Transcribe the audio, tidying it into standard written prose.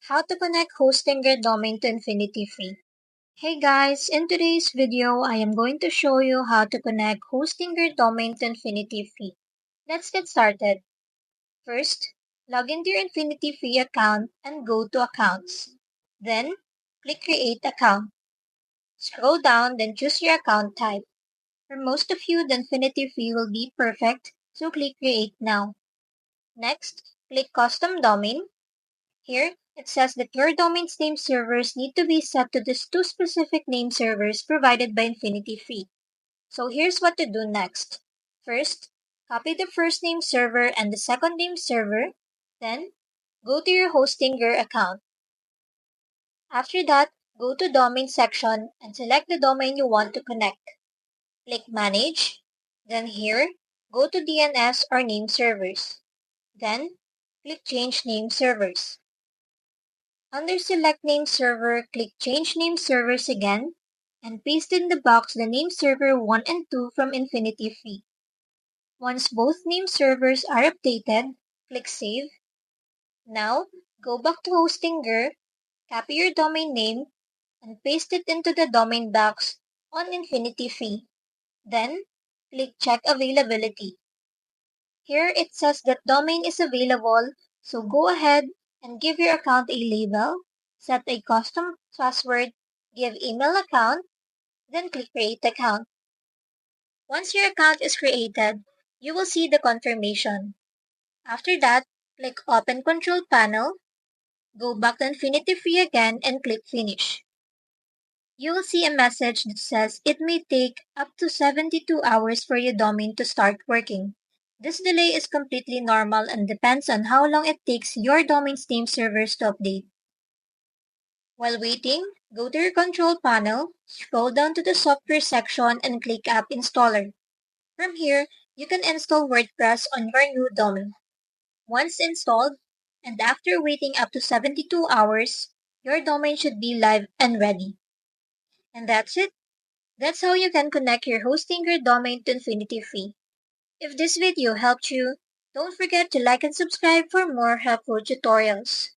How to connect hosting your domain to InfinityFree. Hey guys, in today's video, I am going to show you how to connect hosting your domain to InfinityFree. Let's get started. First, log into your InfinityFree account and go to Accounts. Then, click Create Account. Scroll down, then choose your account type. For most of you, the InfinityFree will be perfect, so click Create Now. Next, click Custom Domain. Here, it says that your domain's name servers need to be set to these two specific name servers provided by InfinityFree. So here's what to do next. First, copy the first name server and the second name server. Then, go to your Hostinger account. After that, go to Domain section and select the domain you want to connect. Click Manage. Then here, go to DNS or Name Servers. Then, click Change Name Servers. Under Select Name Server, click Change Name Servers again, and paste in the box the name server 1 and 2 from InfinityFree. Once both name servers are updated, click Save. Now, go back to Hostinger, copy your domain name, and paste it into the domain box on InfinityFree. Then, click Check Availability. Here it says that domain is available, so go ahead and give your account a label, set a custom password, give email account, then click Create Account. Once your account is created, you will see the confirmation. After that, click Open Control Panel, go back to InfinityFree again and click Finish. You will see a message that says it may take up to 72 hours for your domain to start working. This delay is completely normal and depends on how long it takes your domain's name servers to update. While waiting, go to your control panel, scroll down to the software section and click App Installer. From here, you can install WordPress on your new domain. Once installed, and after waiting up to 72 hours, your domain should be live and ready. And that's it. That's how you can connect your Hostinger domain to InfinityFree. If this video helped you, don't forget to like and subscribe for more helpful tutorials.